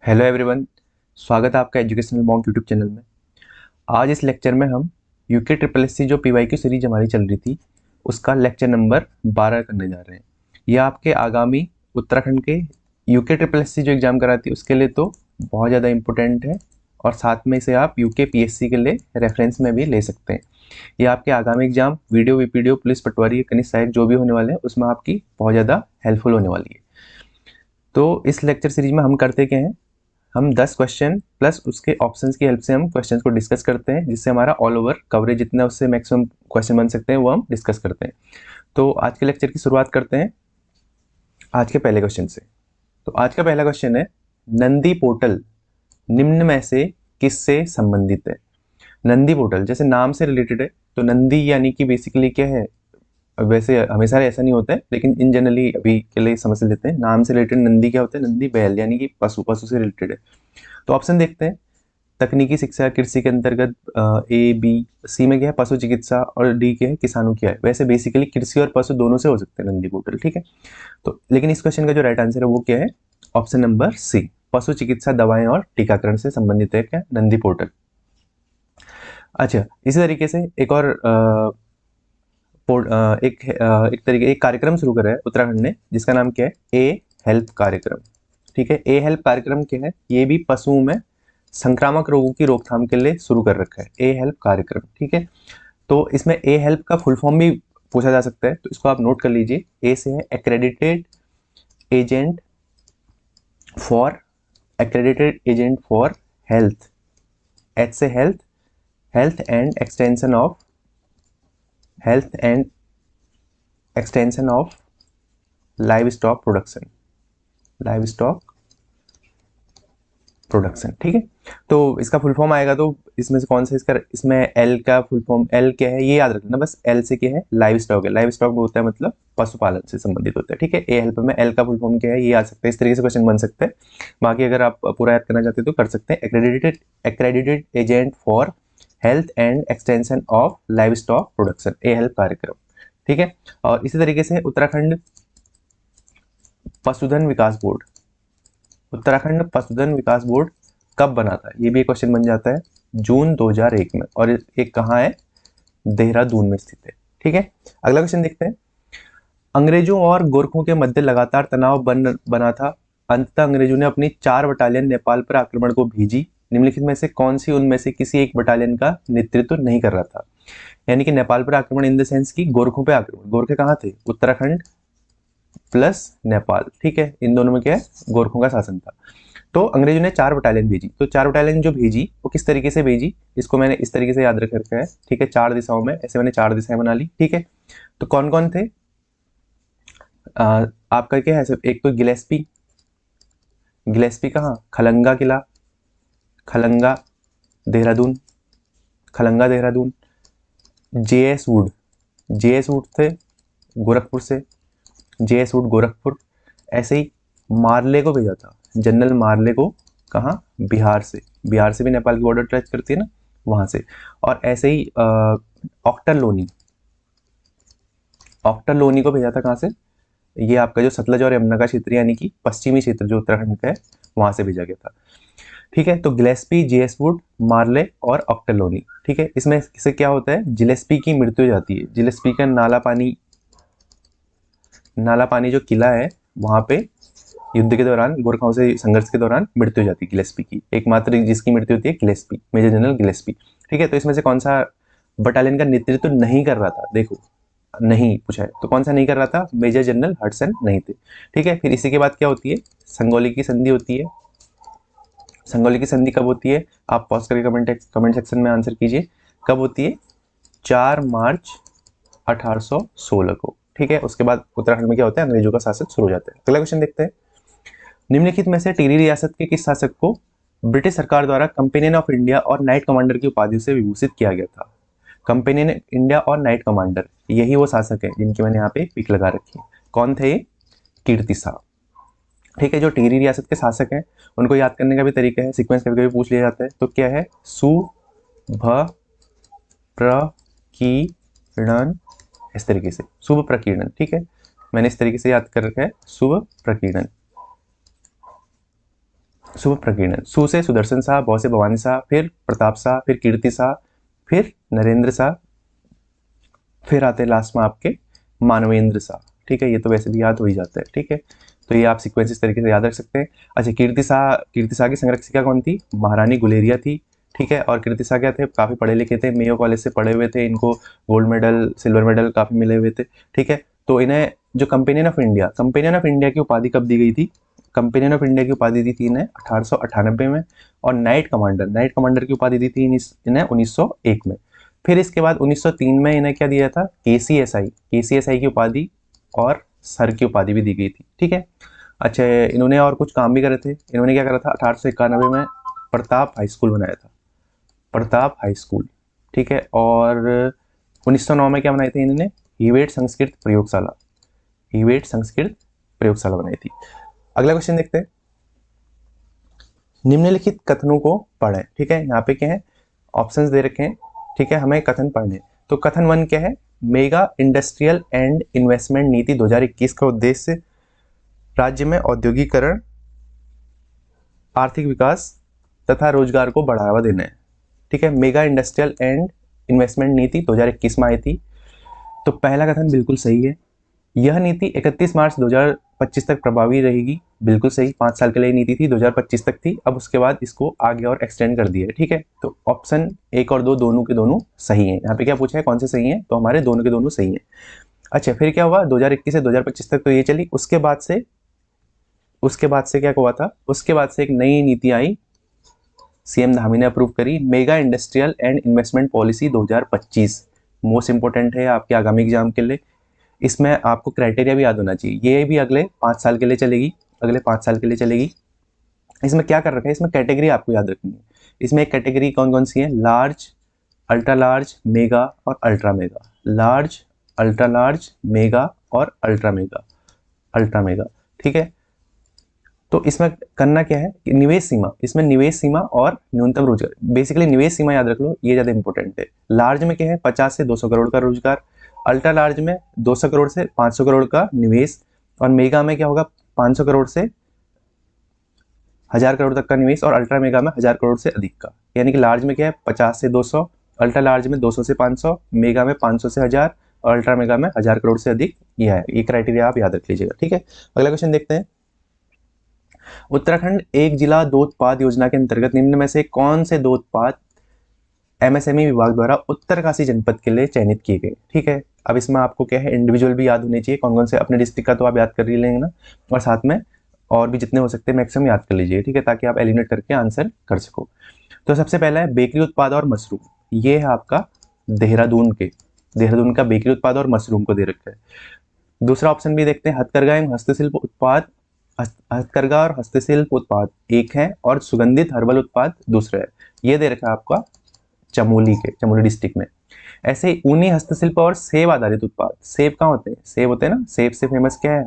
Hello everyone, स्वागत है आपका एजुकेशनल मॉन्क यूट्यूब चैनल में। आज इस लेक्चर में हम यूके ट्रिपल एस सी जो पीवाईक्यू सीरीज हमारी चल रही थी उसका लेक्चर नंबर 12 करने जा रहे हैं। यह आपके आगामी उत्तराखंड के यूके ट्रिपल एस सी जो एग्ज़ाम कराती है उसके लिए तो बहुत ज़्यादा इम्पोर्टेंट है और साथ में इसे आप यूके पीएससी के लिए रेफरेंस में भी ले सकते हैं। ये आपके आगामी एग्जाम वीडियो वीपीडीओ पुलिस पटवारी कनिष्ठ सहायक जो भी होने वाले हैं उसमें आपकी बहुत ज़्यादा हेल्पफुल होने वाली है। तो इस लेक्चर सीरीज में हम करते क्या हैं, हम 10 क्वेश्चन प्लस उसके ऑप्शंस की हेल्प से हम क्वेश्चंस को डिस्कस करते हैं, जिससे हमारा ऑल ओवर कवरेज जितना उससे मैक्सिमम क्वेश्चन बन सकते हैं वो हम डिस्कस करते हैं। तो आज के लेक्चर की शुरुआत करते हैं आज के पहले क्वेश्चन से। तो आज का पहला क्वेश्चन है, नंदी पोर्टल निम्न में से किससे संबंधित है। नंदी पोर्टल जैसे नाम से रिलेटेड है, तो नंदी यानी कि बेसिकली क्या है, वैसे हमेशा ऐसा नहीं होता है लेकिन इन जनरली अभी के लिए समझ लेते हैं। नाम से रिलेटेड नंदी क्या होता है, नंदी बैल यानी कि पशु, पशु से रिलेटेड है। तो ऑप्शन देखते हैं, तकनीकी शिक्षा कृषि के अंतर्गत ए बी, सी में क्या है पशु चिकित्सा और डी क्या है किसानों क्या है। वैसे बेसिकली कृषि और पशु दोनों से हो सकते हैं नंदी पोर्टल, ठीक है। तो लेकिन इस क्वेश्चन का जो राइट आंसर है वो क्या है, ऑप्शन नंबर सी, पशु चिकित्सा दवाएं और टीकाकरण से संबंधित है क्या नंदी पोर्टल। अच्छा, इसी तरीके से एक और एक कार्यक्रम शुरू करा है उत्तराखंड ने जिसका नाम क्या है, ए हेल्प कार्यक्रम, ठीक है। ए हेल्प कार्यक्रम क्या है, ये भी पशुओं में संक्रामक रोगों की रोकथाम के लिए शुरू कर रखा है ए हेल्प कार्यक्रम, ठीक है। तो इसमें ए हेल्प का फुल फॉर्म भी पूछा जा सकता है, तो इसको आप नोट कर लीजिए। ए से है accredited agent for, accredited agent for health. H से health, health and extension of, health and extension of livestock production, livestock production, ठीक है। तो इसका फुल फॉर्म आएगा, तो इसमें से कौन सा इसका, इसमें एल का फुल फॉर्म एल क्या है ये याद रखना बस। एल से क्या है, लाइव स्टॉक है, लाइव स्टॉक होता है मतलब पशुपालन से संबंधित होता है, ठीक है। ए हेल्प में एल का फुल फॉर्म क्या है ये आ सकता है, इस तरीके से क्वेश्चन बन सकते हैं। बाकी अगर आप पूरा याद करना चाहते हैं तो कर सकते हैं। Accredited agent for health and extension of livestock production, A help कार्यक्रम, ठीक है। और इसी तरीके से उत्तराखंड पशुधन विकास बोर्ड, उत्तराखंड पशुधन विकास बोर्ड कब बना था, ये भी एक क्वेश्चन बन जाता है, जून 2001 में, और एक कहाँ है, देहरादून में स्थित है, ठीक है। अगला क्वेश्चन देखते हैं, अंग्रेजों और गोरखों के मध्य लगातार तनाव बना था, अंततः अंग्रेजों ने अपनी 4 बटालियन नेपाल पर आक्रमण को भेजी, निम्नलिखित में से कौन सी उनमें से किसी एक बटालियन का नेतृत्व नहीं कर रहा था। यानी कि नेपाल पर आक्रमण इन द सेंस की गोरखों पे आक्रमण, गोरखे कहाँ थे, उत्तराखंड प्लस नेपाल, ठीक है। इन दोनों में क्या है, गोरखों का शासन था। तो अंग्रेजों ने 4 बटालियन भेजी, तो 4 बटालियन जो भेजी वो किस तरीके से भेजी, इसको मैंने इस तरीके से याद रख रखा है, ठीक है। 4 दिशाओं में, ऐसे मैंने 4 दिशाएं बना ली, ठीक है। तो कौन कौन थे, आपका क्या है, एक तो गिलेस्पी, गिलेस्पी कहाँ, खलंगा किला, Khalanga Dehradun, Khalanga Dehradun. JS Wood, JS Wood थे गोरखपुर से, जेएस वुड गोरखपुर। ऐसे ही मारले को भेजा था, जनरल मारले को, कहाँ, बिहार से, बिहार से भी नेपाल की बॉर्डर टच करती है ना, वहां से। और ऐसे ही ऑक्टर लोनी, ऑक्टर लोनी को भेजा था कहाँ से, ये आपका जो सतलज और यमुना का क्षेत्र यानी कि पश्चिमी क्षेत्र जो उत्तराखंड का है वहां से भेजा गया था, ठीक है। तो गिलेस्पी, जेएस वुड, मार्ले और ऑक्टर लोनी, ठीक है। इसमें से क्या होता है, जिलेस्पी की मृत्यु हो जाती है, जिलेस्पी का नाला पानी, नाला पानी जो किला है वहां पे युद्ध के दौरान, गोरखाओं से संघर्ष के दौरान मृत्यु हो जाती है गिलेस्पी की, एकमात्र जिसकी मृत्यु होती है गिलेस्पी, मेजर जनरल गिलेस्पी, ठीक है। तो इसमें से कौन सा बटालियन का नेतृत्व नहीं कर रहा था, देखो नहीं पूछा है, तो कौन सा नहीं कर रहा था, मेजर जनरल हडसन नहीं थे, ठीक है। फिर इसी के बाद क्या होती है, संगोली की संधि होती है। संगोली की संधि कब होती है, आप पॉज करके कमेंट सेक्शन में आंसर कीजिए, कब होती है, 4 मार्च 1816 को, ठीक है। उसके बाद उत्तराखंड में क्या होता है, अंग्रेजों का शासन शुरू हो जाता है। अगला क्वेश्चन देखते हैं, निम्नलिखित में से टिहरी रियासत के किस शासक को ब्रिटिश सरकार द्वारा कंपेनियन ऑफ इंडिया और नाइट कमांडर की उपाधि से विभूषित किया गया था। कंपेनियन इंडिया और नाइट कमांडर, यही वो शासक है जिनकी मैंने यहाँ पे पिक लगा रखी है। कौन थे ये, कीर्ति शाह, ठीक है। जो टिहरी रियासत के शासक हैं उनको याद करने का भी तरीका है, सीक्वेंस कभी कभी पूछ लिया जाता है, तो क्या है, शुभ प्रकीर्णन, इस तरीके से शुभ प्रकीर्णन, ठीक है। मैंने इस तरीके से याद कर रखा है, शुभ प्रकीर्णन, शुभ प्रकीर्णन, सु से सुदर्शन शाह, भ से भवानी शाह, फिर प्रताप शाह, फिर कीर्ति शाह, फिर नरेंद्र शाह, फिर आते हैं लास्ट में आपके मानवेंद्र शाह। ठीक है, ये तो वैसे भी याद हो ही जाता है। ठीक है, तो ये आप सीक्वेंस इस तरीके से याद रख सकते हैं। अच्छा, कीर्ति शाह की संरक्षिका कौन थी? महारानी गुलेरिया थी। ठीक है, और कीर्ति शाह क्या थे? काफ़ी पढ़े लिखे थे, मेयो कॉलेज से पढ़े हुए थे, इनको गोल्ड मेडल, सिल्वर मेडल काफ़ी मिले हुए थे। ठीक है, तो इन्हें जो कंपेनियन ऑफ इंडिया की उपाधि कब दी गई थी? कंपेनियन ऑफ इंडिया की उपाधि दी थी इन्हें 1898 में, और नाइट कमांडर की उपाधि दी थी इन्हें 1901 में। फिर इसके बाद 1903 में इन्हें क्या दिया था? केसीएसआई की उपाधि और सर की उपाधि भी दी गई थी। ठीक है, अच्छा, इन्होंने और कुछ काम भी करे थे। इन्होंने क्या करा था? 1891 में प्रताप हाई स्कूल बनाया था, प्रताप हाई स्कूल। ठीक है, और 1909 में क्या बनाई थी इन्होंने? हीवेट संस्कृत प्रयोगशाला बनाई थी। अगला क्वेश्चन देखते हैं, निम्नलिखित कथनों को पढ़ें। ठीक है, यहाँ पे क्या है? ऑप्शंस दे रखे हैं। ठीक है, हमें कथन पढ़ने। तो कथन 1 क्या है? मेगा इंडस्ट्रियल एंड इन्वेस्टमेंट नीति 2021 का उद्देश्य राज्य में औद्योगिकरण, आर्थिक विकास तथा रोजगार को बढ़ावा देना है। ठीक है, मेगा इंडस्ट्रियल एंड इन्वेस्टमेंट नीति 2021 में आई थी। तो पहला कथन बिल्कुल सही है। यह नीति 31 मार्च 2025 तक प्रभावी रहेगी। बिल्कुल सही, 5 साल के लिए नीति थी, 2025 तक थी। अब उसके बाद इसको आगे और एक्सटेंड कर दिया है। ठीक है, तो ऑप्शन 1 और 2 दोनों के दोनों सही हैं। यहाँ पे क्या पूछा है? कौन से सही हैं? तो हमारे दोनों के दोनों सही हैं। अच्छा, फिर क्या हुआ? 2021 से 2025 तक तो ये चली। उसके बाद से क्या हुआ था? उसके बाद से एक नई नीति आई, सीएम धामी ने अप्रूव करी, mega industrial and investment policy 2025। Most important है आपके आगामी एग्जाम के लिए। इसमें आपको क्राइटेरिया भी याद होना चाहिए। ये भी अगले 5 साल के लिए चलेगी। इसमें क्या कर रखा है? इसमें कैटेगरी आपको याद रखनी है। इसमें एक कैटेगरी कौन कौन सी है? लार्ज, अल्ट्रा लार्ज, मेगा और ultra mega. Large, ultra large, mega और अल्ट्रा मेगा। ठीक है, तो इसमें करना क्या है कि निवेश सीमा और न्यूनतम रोजगार। बेसिकली निवेश सीमा याद रख लो, ये ज्यादा इंपॉर्टेंट है। लार्ज में क्या है? 50 से 200 करोड़ का रोजगार। अल्ट्रा लार्ज में 200 करोड़ से 500 करोड़ का निवेश। और मेगा में क्या होगा? 500 करोड़ से 1000 करोड़ तक का निवेश, और अल्ट्रा मेगा में 1000 करोड़ से अधिक का। यानी कि लार्ज में क्या है? 50 से 200, अल्ट्रा लार्ज में 200 से 500, मेगा में 500 से 1000, और अल्ट्रा मेगा में 1000 करोड़ से अधिक। यह है, ये क्राइटेरिया आप याद रख लीजिएगा। ठीक है, अगला क्वेश्चन देखते हैं। उत्तराखंड एक जिला दो उत्पाद योजना के अंतर्गत निम्न में से कौन से दो उत्पाद एमएसएमई विभाग द्वारा उत्तरकाशी जनपद के लिए चयनित किए गए? ठीक है, अब इसमें आपको क्या है? इंडिविजुअल भी याद होने चाहिए, कौन कौन से। अपने डिस्ट्रिक्ट का तो आप याद कर ही लेंगे ना, और साथ में और भी जितने हो सकते हैं मैक्सिमम याद कर लीजिए। ठीक है, ताकि आप एलिमिनेट करके आंसर कर सको। तो सबसे पहला है बेकरी उत्पाद और मशरूम। ये है आपका देहरादून का बेकरी उत्पाद और मशरूम को दे रखा है। दूसरा ऑप्शन भी देखते हैं, हथकरघा एवं हस्तशिल्प उत्पाद एक है, और सुगंधित हर्बल उत्पाद दूसरा है। ये दे रखा है आपका चमोली डिस्ट्रिक्ट में। ऐसे ही ऊनी हस्तशिल्प और सेब आधारित उत्पाद। सेब कहाँ होते हैं? सेब होते हैं ना, सेब से फेमस क्या है?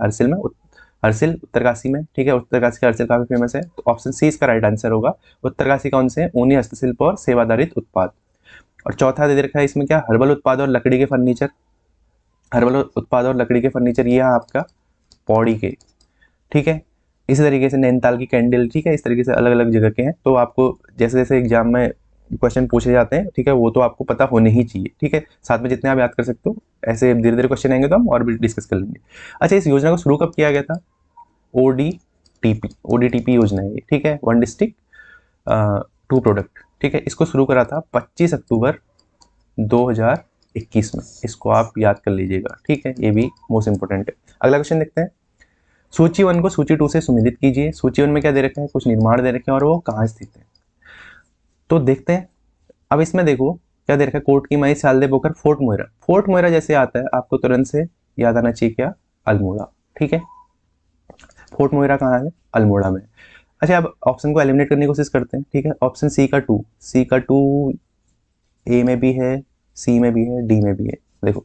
हरसिल उत्तरकाशी में। ठीक है, उत्तरकाशी का हरसिल काफी फेमस है। तो ऑप्शन सी इसका राइट आंसर होगा। उत्तरकाशी कौन से? ऊनी हस्तशिल्प और सेब आधारित उत्पाद। और चौथा दे रखा है इसमें क्या? हर्बल उत्पाद और लकड़ी के फर्नीचर। ये है आपका पौड़ी के। ठीक है, इसी तरीके से नैनीताल की कैंडल। ठीक है, इस तरीके से अलग अलग जगह के हैं। तो आपको जैसे जैसे एग्जाम में क्वेश्चन पूछे जाते हैं, ठीक है, वो तो आपको पता होने ही चाहिए। ठीक है, साथ में जितने आप याद कर सकते हो, ऐसे धीरे धीरे क्वेश्चन आएंगे तो हम और भी डिस्कस कर लेंगे। अच्छा, इस योजना को शुरू कब किया गया था? ओडीटीपी योजना है ये। ठीक है, 1 डिस्ट्रिक्ट 2 प्रोडक्ट। ठीक है, इसको शुरू करा था 25 अक्टूबर 2021 में। इसको आप याद कर लीजिएगा। ठीक है, ये भी मोस्ट इंपोर्टेंट है। अगला क्वेश्चन देखते हैं, सूची 1 को सूची 2 से सुमेलित कीजिए। सूची 1 में क्या दे रखा है? कुछ निर्माण दे रखे हैं, और वो कहाँ स्थित है। तो देखते हैं। अब इसमें देखो क्या दे रखा है? कोट की माई, सालदे बोकर, फोर्ट मोयरा जैसे आता है आपको तुरंत से याद आना चाहिए क्या? अल्मोड़ा। ठीक है, फोर्ट मोयरा कहाँ है? अल्मोड़ा में। अच्छा, अब ऑप्शन को एलिमिनेट करने की कोशिश करते हैं। ठीक है, ऑप्शन सी का 2 ए में भी है, सी में भी है, डी में भी है। देखो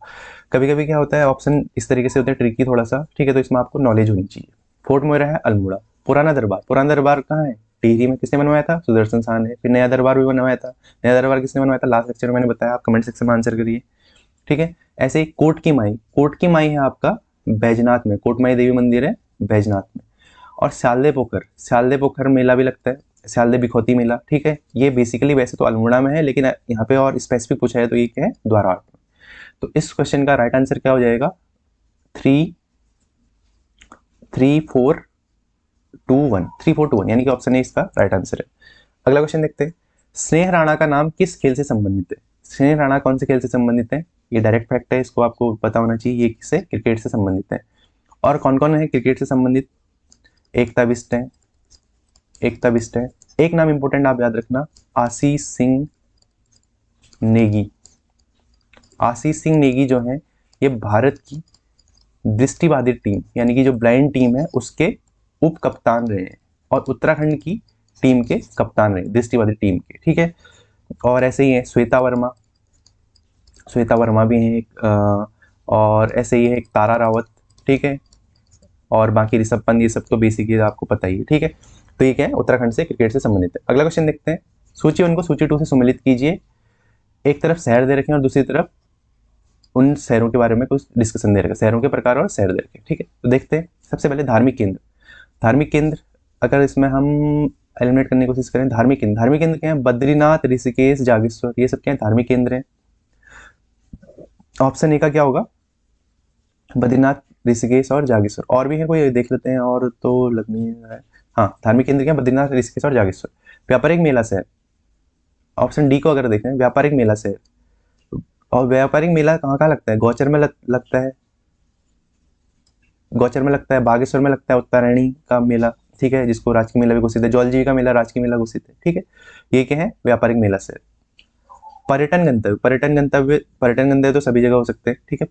कभी कभी क्या होता है, ऑप्शन इस तरीके से होता है, ट्रिकी थोड़ा सा। ठीक है, तो इसमें आपको नॉलेज होनी चाहिए। फोर्ट मोयरा है अल्मोड़ा। पुराना दरबार कहाँ है? टिहरी में। किसने बनवाया था? सुदर्शन शाह ने। फिर नया दरबार भी बनवाया था। नया दरबार किसने बनवाया था? लास्ट लेक्चर में मैंने बताया, आप कमेंट सेक्शन में आंसर करिए। ठीक है, ऐसे ही कोट की माई है आपका बैजनाथ में। कोट माई देवी मंदिर है बैजनाथ में। और स्यालदे पोखर मेला भी लगता है, स्यालदे बिखौती मेला, ठीक है। ये बेसिकली वैसे तो अल्मोड़ा में है, लेकिन यहाँ पे और स्पेसिफिक पूछा है तो ये क्या है, द्वारहाट में। तो इस क्वेश्चन का राइट आंसर क्या हो जाएगा, 3 4 2 1 यानी कि ऑप्शन ए इसका राइट आंसर है। अगला क्वेश्चन देखते हैं, स्नेह राणा का नाम किस खेल से संबंधित है। स्नेह राणा कौन से खेल से संबंधित है, ये डायरेक्ट फैक्ट है, इसको आपको पता होना चाहिए। ये किससे, क्रिकेट से संबंधित है। और कौन कौन है क्रिकेट से संबंधित, एकता बिष्ट है। एक नाम इंपॉर्टेंट आप याद रखना, आशीष सिंह नेगी जो है ये भारत की दृष्टिबाधित टीम यानी कि जो ब्लाइंड टीम है उसके उप कप्तान रहे हैं, और उत्तराखंड की टीम के कप्तान रहे, दृष्टिबाधित टीम के, ठीक है। और ऐसे ही है श्वेता वर्मा भी है एक, और ऐसे ही है एक तारा रावत, ठीक है। और बाकी ऋषभ पंत, ये सब तो बेसिकली आपको पता ही है, ठीक है। तो ये क्या है, उत्तराखंड से क्रिकेट से संबंधित है। अगला क्वेश्चन देखते हैं, सूची 1 को सूची 2 से सम्मिलित कीजिए। एक तरफ शहर दे रखे हैं और दूसरी तरफ उन शहरों के बारे में कुछ डिस्कशन दे रखा है, शहरों के प्रकार और शहर दे रखे, ठीक है। तो देखते हैं, सबसे पहले धार्मिक केंद्र अगर इसमें हम एलिमिनेट करने की कोशिश करें, धार्मिक केंद्र क्या है, बद्रीनाथ, ऋषिकेश, जागेश्वर, ये सब क्या है, धार्मिक केंद्र है। ऑप्शन ए का क्या होगा, बद्रीनाथ, ऋषिकेश और जागेश्वर। और भी है कोई, देख लेते हैं, और तो लग नहीं रहा है। हाँ, धार्मिक केंद्र क्या है, बद्रीनाथ, ऋषिकेश और जागेश्वर। व्यापारिक मेला शहर, ऑप्शन डी को अगर देखें, व्यापारिक मेला शहर। और व्यापारिक मेला कहाँ लगता है, गौचर में लगता है, बागेश्वर में लगता है उत्तरायणी का मेला, ठीक है, जिसको राजकीय मेला भी घोषित है, जौलजी का मेला राजकीय मेला घोषित है, ठीक है। ये क्या है, व्यापारिक मेला शहर। पर्यटन गंतव्य तो सभी जगह हो सकते हैं, ठीक है।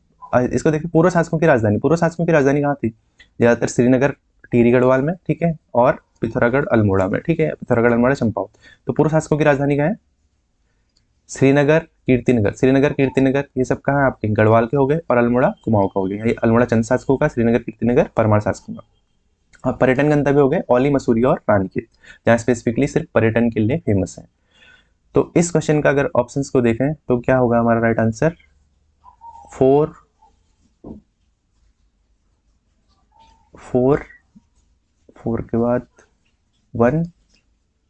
इसको देखिए, पूर्व शासकों की राजधानी कहाँ थी, ज्यादातर श्रीनगर, टिहरी गढ़वाल में, ठीक है, और पिथौरागढ़ अल्मोड़ा में, ठीक है, पिथौरागढ़ अल्मोड़ा चंपावत। तो पूर्व शासकों की राजधानी कहाँ है, श्रीनगर कीर्तिनगर, ये सब कहाँ है आपके, गढ़वाल के हो गए, और अल्मोड़ा कुमाऊं का हो गया। ये अल्मोड़ा चंद शासकों का, श्रीनगर कीर्तिनगर परमार शासकों का। और पर्यटन गंतव्य हो गए औली, मसूरी और रानीखेत, जहाँ स्पेसिफिकली सिर्फ पर्यटन के लिए फेमस है। तो इस क्वेश्चन का अगर ऑप्शंस को देखें तो क्या होगा हमारा राइट आंसर, 4 के बाद 1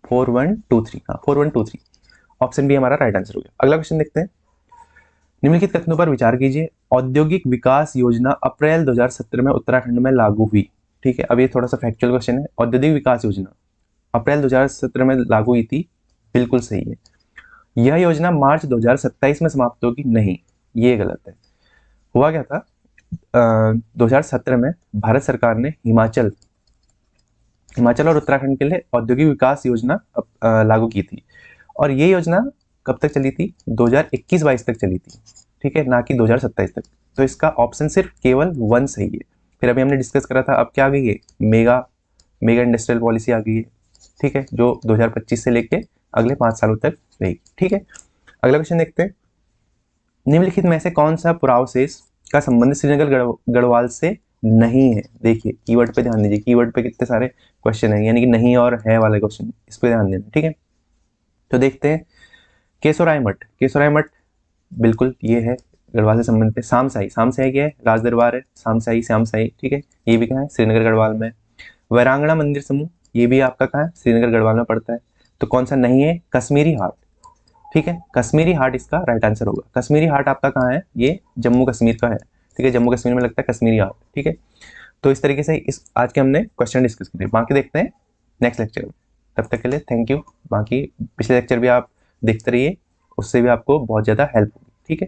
4 1 2 3, हाँ 4 1 2 3, ऑप्शन बी हमारा राइट आंसर हो गया। अगला क्वेश्चन देखते हैं, निम्नलिखित कथनों पर विचार कीजिए। औद्योगिक विकास योजना अप्रैल 2017 में उत्तराखंड में लागू हुई, ठीक है। अब ये थोड़ा सा फैक्चुअल क्वेश्चन है, औद्योगिक विकास योजना अप्रैल 2017 में लागू हुई थी, बिल्कुल सही है। यह योजना मार्च 2027 में समाप्त होगी, नहीं, ये गलत है। हुआ क्या था, 2017 में भारत सरकार ने हिमाचल और उत्तराखंड के लिए औद्योगिक विकास योजना लागू की थी, और ये योजना कब तक चली थी, 2021-22 तक चली थी, ठीक है, ना कि 2027 तक। तो इसका ऑप्शन सिर्फ केवल 1 सही है। फिर अभी हमने डिस्कस करा था, अब क्या आ गई है, मेगा इंडस्ट्रियल पॉलिसी आ गई है, ठीक है, जो 2025 से लेके अगले 5 सालों तक रहेगी, ठीक है। अगला क्वेश्चन देखते हैं, निम्नलिखित में से कौन सा पुरावशेष का संबंध श्रीनगर गढ़वाल से नहीं है। देखिए, कीवर्ड पे ध्यान दीजिए, कीवर्ड पे कितने सारे क्वेश्चन है, यानी कि नहीं और है वाले क्वेश्चन, इस पे ध्यान देना, ठीक है। तो देखते हैं, केशोराय मठ बिल्कुल ये है, गढ़वाल से संबंधित है। सामसाई क्या है, राज दरबार है, श्यामसाई, ठीक है, ये भी कहाँ है, श्रीनगर गढ़वाल में। वैरांगना मंदिर समूह, ये भी आपका कहाँ है, श्रीनगर गढ़वाल में पड़ता है। तो कौन सा नहीं है, कश्मीरी हाट, ठीक है, कश्मीरी हाट इसका राइट आंसर होगा। कश्मीरी हाट आपका कहाँ है, ये जम्मू कश्मीर का है, ठीक है, जम्मू कश्मीर में लगता है कश्मीरी हाट, ठीक है। तो इस तरीके से इस आज के हमने क्वेश्चन डिस्कस किए, बाकी देखते हैं नेक्स्ट लेक्चर में। तब तक के लिए थैंक यू। बाकी पिछले लेक्चर भी आप देखते रहिए, उससे भी आपको बहुत ज़्यादा हेल्प होगी, ठीक है।